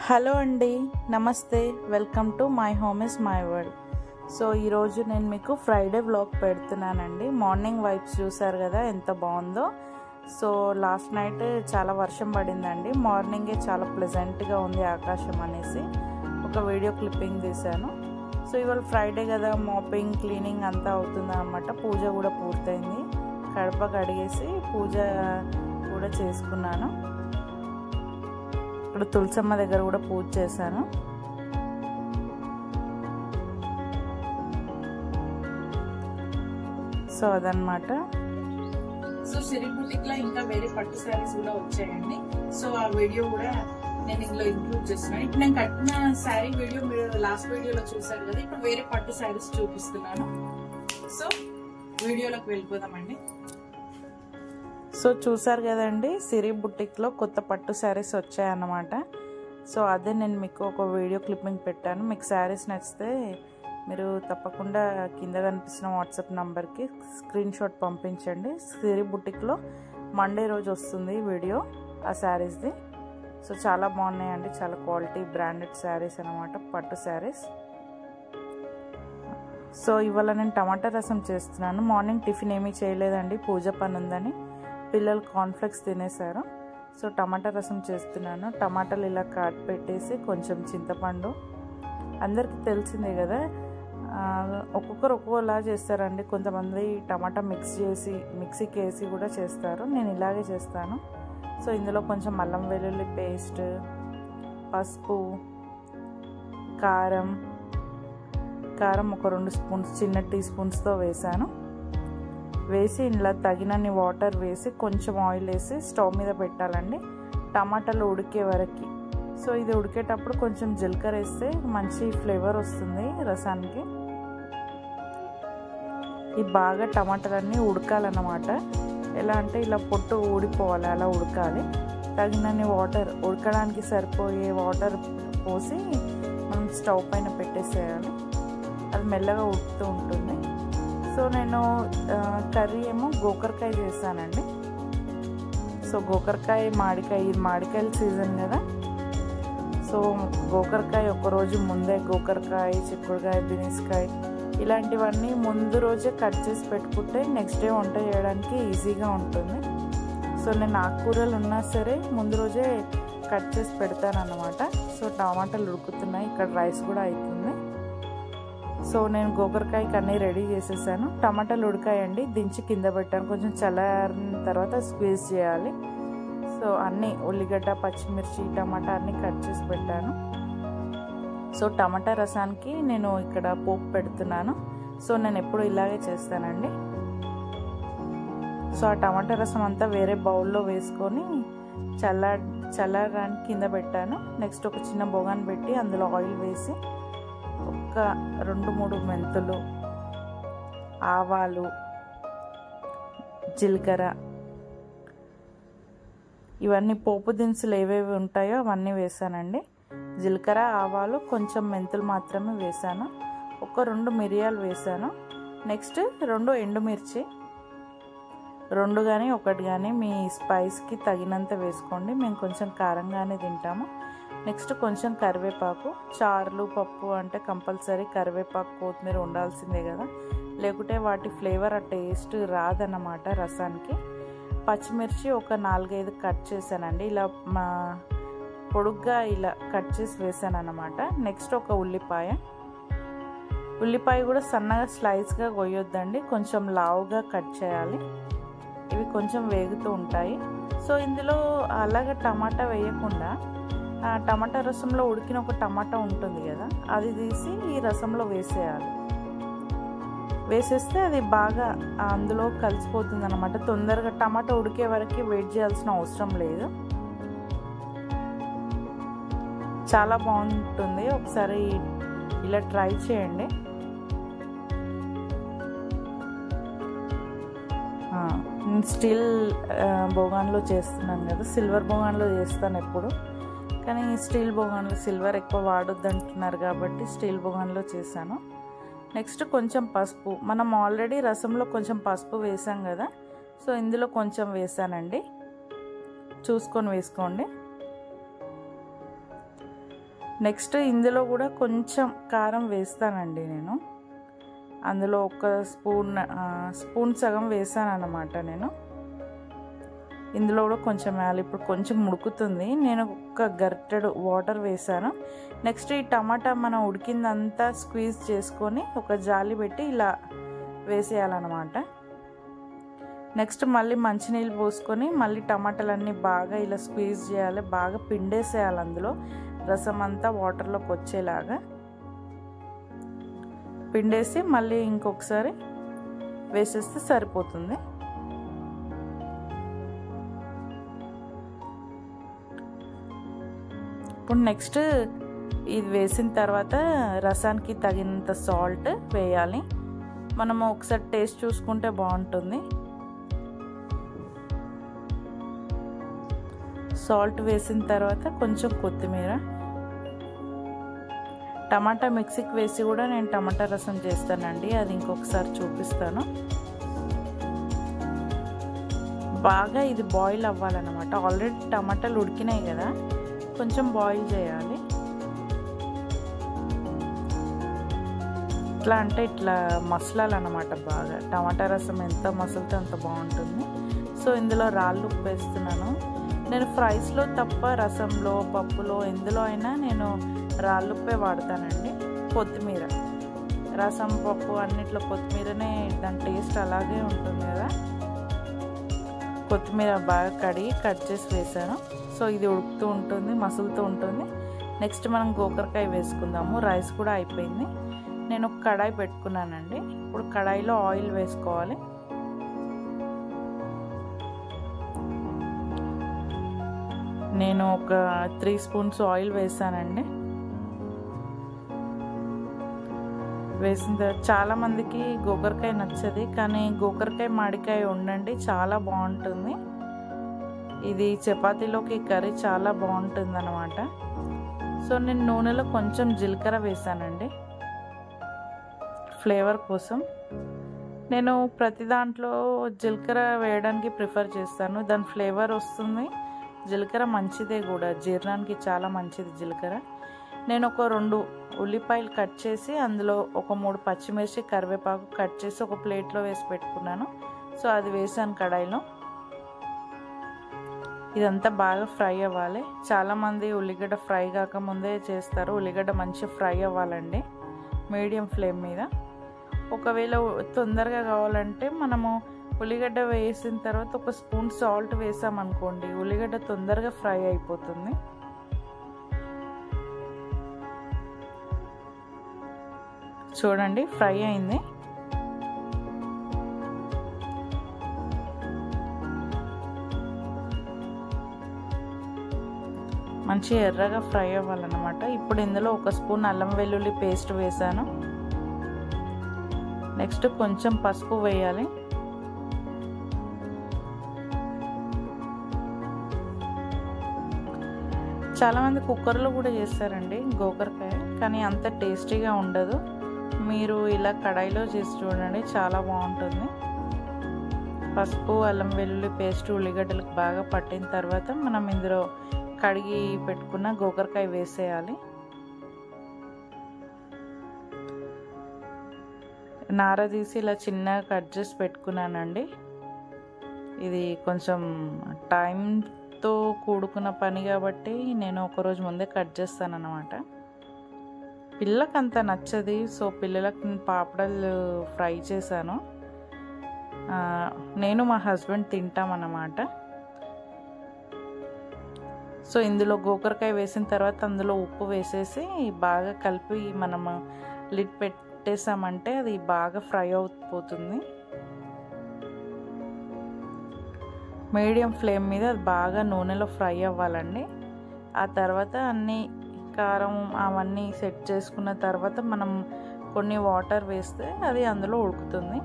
Hello అండి, నమస్తే. Welcome to my home is my world. So ఈరోజు నేను మీకు ఫ్రైడే వ్లాగ్ పెడుతున్నానండి. మార్నింగ్ వైబ్స్ చూసారు కదా ఎంత బాగుందో. సో లాస్ట్ నైట్ చాలా వర్షం పడిందండి. మార్నింగే చాలా ప్లెజెంట్గా ఉంది ఆకాశం అనేసి ఒక వీడియో క్లిప్పింగ్ తీశాను. సో ఇవాళ ఫ్రైడే కదా, మాపింగ్ క్లీనింగ్ అంతా అవుతుంది అన్నమాట. పూజ కూడా పూర్తయింది. కడప కడిగేసి పూజ కూడా చేసుకున్నాను. ఇక్కడ తులసమ్మ దగ్గర కూడా పూజ చేశాను. సో అదనమాట. సో సిరి బుటిక్ లో ఇంకా వేరే పట్టు శారీస్ కూడా వచ్చాయండి. సో ఆ వీడియో కూడా నేను ఇందులో ఇంక్లూడ్ చేస్తున్నాను. ఇప్పుడు నేను కట్టిన శారీ వీడియో మీరు లాస్ట్ వీడియోలో చూసారు కదా. ఇప్పుడు వేరే పట్టు శారీస్ చూపిస్తున్నాను. సో వీడియోలోకి వెళ్ళిపోదామండి. సో చూసారు కదండి, సిరి బుటిక్లో కొత్త పట్టు శారీస్ వచ్చాయన్నమాట. సో అదే నేను మీకు ఒక వీడియో క్లిప్పింగ్ పెట్టాను. మీకు శారీస్ నచ్చితే మీరు తప్పకుండా కింద కనిపిస్తున్న వాట్సాప్ నంబర్కి స్క్రీన్ షాట్ పంపించండి. సిరి బుటిక్లో మండే రోజు వస్తుంది వీడియో ఆ శారీస్ది. సో చాలా బాగున్నాయండి, చాలా క్వాలిటీ బ్రాండెడ్ శారీస్ అనమాట, పట్టు శారీస్. సో ఇవాళ నేను టమాటా రసం చేస్తున్నాను. మార్నింగ్ టిఫిన్ ఏమీ చేయలేదండి, పూజ పని ఉందని. పిల్లలు కార్న్ఫ్లెక్స్ తినేశారు. సో టమాటా రసం చేస్తున్నాను. టమాటాలు ఇలా కట్ పెట్టేసి కొంచెం చింతపండు, అందరికీ తెలిసిందే కదా, ఒక్కొక్కరు ఒక్కొక్కలా చేస్తారండి. కొంతమంది టమాటా మిక్స్ చేసి మిక్సీకి వేసి కూడా చేస్తారు. నేను ఇలాగే చేస్తాను. సో ఇందులో కొంచెం అల్లం వెల్లుల్లి పేస్ట్, పసుపు, కారం ఒక 2 స్పూన్స్ చిన్న టీ స్పూన్స్తో వేసాను. వేసి ఇలా తగినన్ని వాటర్ వేసి కొంచెం ఆయిల్ వేసి స్టవ్ మీద పెట్టాలండి, టమాటాలు ఉడికే వరకు. సో ఇది ఉడికేటప్పుడు కొంచెం జీలకర్ర వేస్తే మంచి ఫ్లేవర్ వస్తుంది రసానికి. ఇది బాగా టమాటాలన్నీ ఉడకాలన్నమాట. ఎలా అంటే ఇలా పొట్టు ఊడిపోవాలి, అలా ఉడకాలి. తగినన్ని వాటర్, ఉడకడానికి సరిపోయే వాటర్ పోసి మనం స్టవ్ పైన పెట్టేసేయాలి. అది మెల్లగా ఉడుకుతూ ఉంటుంది. సో నేను కర్రీ ఏమో గోకరకాయ చేశానండి. సో గోకరకాయ మామిడికాయ, ఇది మామిడికాయల సీజన్ కదా. సో గోకరకాయ ఒకరోజు ముందే, గోకరకాయ, చిక్కుడుకాయ, బినిస్కాయ ఇలాంటివన్నీ ముందు రోజే కట్ చేసి పెట్టుకుంటే నెక్స్ట్ డే వంట చేయడానికి ఈజీగా ఉంటుంది. సో నేను ఆకుకూరలు ఉన్నా సరే ముందు రోజే కట్ చేసి పెడతాను అన్నమాట. సో టమాటాలు ఉడుకుతున్నాయి, ఇక్కడ రైస్ కూడా అవుతుంది. సో నేను గోకరకాయకి అన్నీ రెడీ చేసేసాను. టమాటాలు ఉడకాయండి, దించి కింద పెట్టాను. కొంచెం చల్లారిన తర్వాత స్క్వీజ్ చేయాలి. సో అన్నీ ఉల్లిగడ్డ, పచ్చిమిర్చి, టమాటా అన్నీ కట్ చేసి పెట్టాను. సో టమాటా రసానికి నేను ఇక్కడ పోపు పెడుతున్నాను. సో నేను ఎప్పుడు ఇలాగే చేస్తానండి. సో ఆ టమాటా రసం అంతా వేరే బౌల్లో వేసుకొని చల్లారడానికి కింద పెట్టాను. నెక్స్ట్ ఒక చిన్న బొగాన్ పెట్టి అందులో ఆయిల్ వేసి ఒక 2-3 మెంతులు, ఆవాలు, జీలకర్ర, ఇవన్నీ పోపు దినుసులు ఏవేవి ఉంటాయో అవన్నీ వేసానండి. జీలకర్ర, ఆవాలు, కొంచెం మెంతులు మాత్రమే వేసాను. ఒక 2 మిరియాలు వేసాను. నెక్స్ట్ 2 ఎండుమిర్చి, 2 కానీ 1 కానీ మీ స్పైస్కి తగినంత వేసుకోండి. మేము కొంచెం కారంగానే తింటాము. నెక్స్ట్ కొంచెం కరివేపాకు. చారులు, పప్పు అంటే కంపల్సరీ కరివేపాకు, కొత్తిమీర ఉండాల్సిందే కదా, లేకుంటే వాటి ఫ్లేవర్ ఆ టేస్ట్ రాదన్నమాట రసానికి. పచ్చిమిర్చి ఒక 4-5 కట్ చేశానండి, ఇలా పొడుగ్గా ఇలా కట్ చేసి వేసాను అన్నమాట. నెక్స్ట్ ఒక ఉల్లిపాయ కూడా సన్నగా స్లైస్గా కొయ్యొద్దండి, కొంచెం లావుగా కట్ చేయాలి. ఇవి కొంచెం వేగుతూ ఉంటాయి. సో ఇందులో అలాగే టమాటా వేయకుండా టమాటా రసంలో ఉడికిన ఒక టమాటా ఉంటుంది కదా, అది తీసి ఈ రసంలో వేసేయాలి. వేసేస్తే అది బాగా అందులో కలిసిపోతుంది అన్నమాట. తొందరగా టమాటా ఉడికే వరకు వెయిట్ చేయాల్సిన అవసరం లేదు. చాలా బాగుంటుంది, ఒకసారి ఇలా ట్రై చేయండి. స్టీల్ బోగాన్లో చేస్తున్నాను కదా, సిల్వర్ బోగాన్లో చేస్తాను ఎప్పుడు, కానీ స్టీల్ బోగాన్లో సిల్వర్ ఎక్కువ వాడొద్దు అంటున్నారు కాబట్టి స్టీల్ బోగాన్లో చేశాను. నెక్స్ట్ కొంచెం పసుపు, మనం ఆల్రెడీ రసంలో కొంచెం పసుపు వేసాం కదా, సో ఇందులో కొంచెం వేసానండి, చూసుకొని వేసుకోండి. నెక్స్ట్ ఇందులో కూడా కొంచెం కారం వేస్తానండి నేను. అందులో ఒక స్పూన్ సగం వేసాను అన్నమాట నేను. ఇందులో కూడా కొంచెం వేయాలి. ఇప్పుడు కొంచెం ఉడుకుతుంది, నేను ఒక గరిటెడు వాటర్ వేసాను. నెక్స్ట్ ఈ టమాటా మనం ఉడికిందంతా స్క్వీజ్ చేసుకొని ఒక జాలి పెట్టి ఇలా వేసేయాలన్నమాట. నెక్స్ట్ మళ్ళీ మంచినీళ్ళు పోసుకొని మళ్ళీ టమాటాలన్నీ బాగా ఇలా స్క్వీజ్ చేయాలి, బాగా పిండేసేయాలి. అందులో రసం అంతా వాటర్లోకి వచ్చేలాగా పిండేసి మళ్ళీ ఇంకొకసారి వేసేస్తే సరిపోతుంది. ఇప్పుడు నెక్స్ట్ ఇది వేసిన తర్వాత రసానికి తగినంత సాల్ట్ వేయాలి. మనము ఒకసారి టేస్ట్ చూసుకుంటే బాగుంటుంది. సాల్ట్ వేసిన తర్వాత కొంచెం కొత్తిమీర, టమాటా మిక్సీకి వేసి కూడా నేను టమాటా రసం చేస్తానండి, అది ఇంకొకసారి చూపిస్తాను. బాగా ఇది బాయిల్ అవ్వాలన్నమాట. ఆల్రెడీ టమాటాలు ఉడికినాయి కదా, కొంచెం బాయిల్ చేయాలి. ఎట్లా అంటే ఇట్లా మసలాలన్నమాట బాగా. టమాటా రసం ఎంత మసలితే అంత బాగుంటుంది. సో ఇందులో రాళ్ళు ఉప్పు వేస్తున్నాను. నేను ఫ్రైస్లో తప్ప రసంలో, పప్పులో ఎందులో అయినా నేను రాళ్ళుప్పే వాడతానండి. కొత్తిమీర, రసం, పప్పు అన్నిట్లో కొత్తిమీరనే, దాని టేస్ట్ అలాగే ఉంటుంది కదా. కొత్తిమీర బాగా కడిగి కట్ చేసి వేసాను. సో ఇది ఉడుకుతూ ఉంటుంది, మసులుతూ ఉంటుంది. నెక్స్ట్ మనం గోకరకాయ వేసుకుందాము. రైస్ కూడా అయిపోయింది. నేను ఒక కడాయి పెట్టుకున్నానండి. ఇప్పుడు కడాయిలో ఆయిల్ వేసుకోవాలి. నేను ఒక 3 స్పూన్స్ ఆయిల్ వేసానండి. వేసిన తర్వాత చాలామందికి గోకరకాయ నచ్చది, కానీ గోకరకాయ మామిడికాయ ఉండండి, చాలా బాగుంటుంది. ఇది చపాతీలోకి కర్రీ చాలా బాగుంటుంది అన్నమాట. సో నేను నూనెలో కొంచెం జీలకర్ర వేసానండి ఫ్లేవర్ కోసం. నేను ప్రతి దాంట్లో జీలకర్ర వేయడానికి ప్రిఫర్ చేస్తాను, దాని ఫ్లేవర్ వస్తుంది. జీలకర్ర మంచిదే కూడా, జీర్ణానికి చాలా మంచిది జీలకర్ర. నేను ఒక 2 ఉల్లిపాయలు కట్ చేసి అందులో ఒక 3 పచ్చిమిర్చి, కరివేపాకు కట్ చేసి ఒక ప్లేట్లో వేసి పెట్టుకున్నాను. సో అది వేసాను కడాయిలో. ఇదంతా బాగా ఫ్రై అవ్వాలి. చాలామంది ఉల్లిగడ్డ ఫ్రై కాకముందే చేస్తారు. ఉల్లిగడ్డ మంచిగా ఫ్రై అవ్వాలండి మీడియం ఫ్లేమ్ మీద. ఒకవేళ తొందరగా కావాలంటే మనము ఉల్లిగడ్డ వేసిన తర్వాత ఒక స్పూన్ సాల్ట్ వేసామనుకోండి, ఉల్లిగడ్డ తొందరగా ఫ్రై అయిపోతుంది. చూడండి ఫ్రై అయింది. మంచి ఎర్రగా ఫ్రై అవ్వాలన్నమాట. ఇప్పుడు ఇందులో ఒక స్పూన్ అల్లం వెల్లుల్లి పేస్ట్ వేసాను. నెక్స్ట్ కొంచెం పసుపు వేయాలి. చాలామంది కుక్కర్లో కూడా చేస్తారండి గోకరకాయ, కానీ అంత టేస్టీగా ఉండదు. మీరు ఇలా కడాయిలో చేసి చూడండి, చాలా బాగుంటుంది. పసుపు, అల్లం వెల్లుల్లి పేస్ట్ ఉల్లిగడ్డలకు బాగా పట్టిన తర్వాత మనం ఇందులో కడిగి పెట్టుకున్న గోకరకాయ వేసేయాలి. నార తీసి ఇలా చిన్నగా కట్ చేసి పెట్టుకున్నానండి. ఇది కొంచెం టైంతో కూడుకున్న పని కాబట్టి నేను ఒకరోజు ముందే కట్ చేస్తాను అన్నమాట. పిల్లలకు అంత నచ్చది, సో పిల్లలకు పాపడాలు ఫ్రై చేశాను. నేను మా హస్బెండ్ తింటామన్నమాట. సో ఇందులో గోకరకాయ వేసిన తర్వాత అందులో ఉప్పు వేసేసి బాగా కలిపి మనము లిడ్ పెట్టేసామంటే అది బాగా ఫ్రై అయిపోతుంది. మీడియం ఫ్లేమ్ మీద అది బాగా నూనెలో ఫ్రై అవ్వాలండి. ఆ తర్వాత అన్నీ కారం అవన్నీ సెట్ చేసుకున్న తర్వాత మనం కొన్ని వాటర్ వేస్తే అది అందులో ఉడుకుతుంది.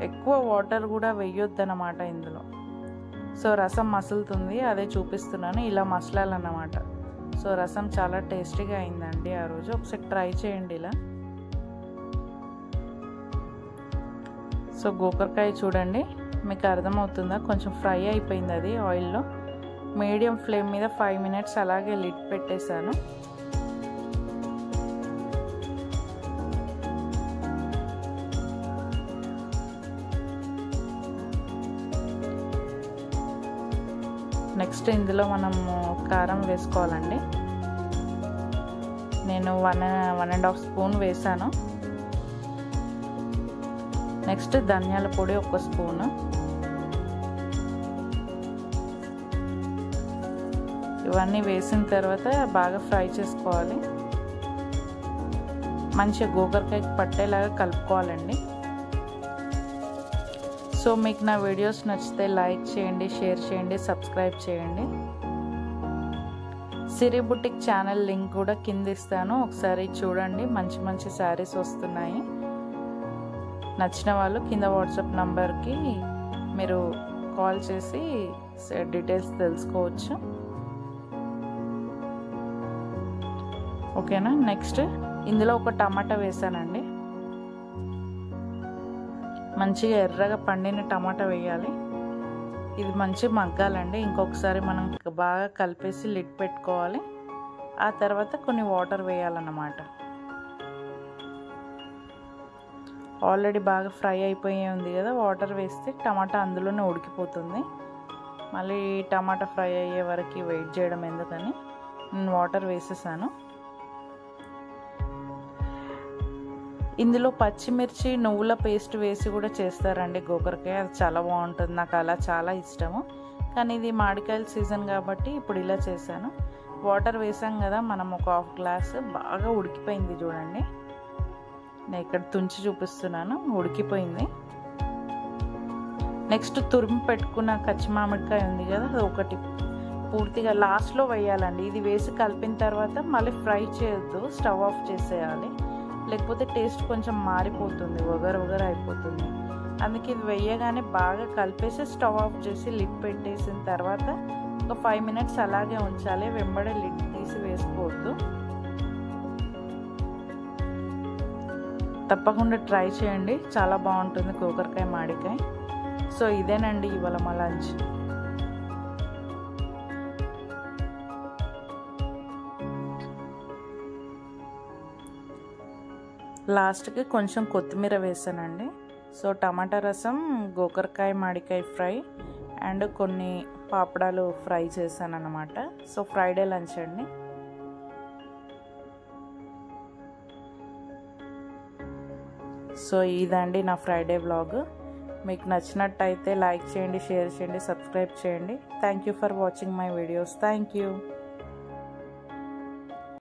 ఎక్కువ వాటర్ కూడా వేయొద్దు అన్నమాట ఇందులో. సో రసం మసులుతుంది, అదే చూపిస్తున్నాను. ఇలా మసలాలన్నమాట. సో రసం చాలా టేస్టీగా అయిందండి ఆ రోజు. ఒకసారి ట్రై చేయండి ఇలా. సో గోకరకాయ చూడండి, మీకు అర్థమవుతుందా, కొంచెం ఫ్రై అయిపోయింది అది ఆయిల్లో. మీడియం ఫ్లేమ్ మీద 5 మినిట్స్ అలాగే లిడ్ పెట్టేశాను. నెక్స్ట్ ఇందులో మనము కారం వేసుకోవాలండి. నేను 1.5 స్పూన్ వేసాను. నెక్స్ట్ ధనియాల పొడి 1 స్పూను. ఇవన్నీ వేసిన తర్వాత బాగా ఫ్రై చేసుకోవాలి. మంచిగా గోకరకాయకి పట్టేలాగా కలుపుకోవాలండి. సో మీకు నా వీడియోస్ నచ్చితే లైక్ చేయండి, షేర్ చేయండి, సబ్స్క్రైబ్ చేయండి. సిరి బుటిక్ ఛానల్ లింక్ కూడా కింద ఇస్తాను, ఒకసారి చూడండి. మంచి మంచి శారీస్ వస్తున్నాయి. నచ్చిన వాళ్ళు కింద వాట్సాప్ నంబర్కి మీరు కాల్ చేసి డీటెయిల్స్ తెలుసుకోవచ్చు. ఓకేనా. నెక్స్ట్ ఇందులో ఒక టమాటా వేసానండి. మంచిగా ఎర్రగా పండిన టమాటా వేయాలి. ఇది మంచిగా మగ్గాలండి. ఇంకొకసారి మనం బాగా కలిపేసి లిడ్ పెట్టుకోవాలి. ఆ తర్వాత కొన్ని వాటర్ వేయాలన్నమాట. ఆల్రెడీ బాగా ఫ్రై అయిపోయి ఉంది కదా, వాటర్ వేస్తే టమాటా అందులోనే ఉడికిపోతుంది. మళ్ళీ టమాటా ఫ్రై అయ్యే వరకు వెయిట్ చేయడం ఎందుకని నేను వాటర్ వేసేసాను. ఇందులో పచ్చిమిర్చి నువ్వుల పేస్ట్ వేసి కూడా చేస్తారండి గోకరకాయ. అది చాలా బాగుంటుంది. నాకు అలా చాలా ఇష్టము. కానీ ఇది మామిడికాయల సీజన్ కాబట్టి ఇప్పుడు ఇలా చేశాను. వాటర్ వేసాం కదా మనం, ఒక 1/2 గ్లాస్ బాగా ఉడికిపోయింది చూడండి. నేను ఇక్కడ తుంచి చూపిస్తున్నాను, ఉడికిపోయింది. నెక్స్ట్ తురిమి పెట్టుకున్న కచ్చి మామిడికాయ ఉంది కదా, అది ఒకటి పూర్తిగా లాస్ట్లో వేయాలండి. ఇది వేసి కలిపిన తర్వాత మళ్ళీ ఫ్రై చేయొద్దు, స్టవ్ ఆఫ్ చేసేయాలి. లేకపోతే టేస్ట్ కొంచెం మారిపోతుంది, వగరు అయిపోతుంది. అందుకే ఇది వేయగానే బాగా కలిపేసి స్టవ్ ఆఫ్ చేసి లిడ్ పెట్టేసిన తర్వాత ఒక 5 మినిట్స్ అలాగే ఉంచాలి. వెంబడే లిడ్ తీసి వేసుకోవద్దు. తప్పకుండా ట్రై చేయండి, చాలా బాగుంటుంది గోకరకాయ మామిడికాయ. సో ఇదేనండి ఇవాళ మా లంచ్. లాస్ట్కి కొంచెం కొత్తిమీర వేసానండి. సో టమాటా రసం, గోకరకాయ మామిడికాయ ఫ్రై అండ్ కొన్ని పాపడాలు ఫ్రై చేశాను అన్నమాట. సో ఫ్రైడే లంచ్ అండి. సో ఇదండి నా ఫ్రైడే వ్లాగ్. మీకు నచ్చినట్టయితే లైక్ చేయండి, షేర్ చేయండి, సబ్స్క్రైబ్ చేయండి. Thank you for watching my videos. Thank you.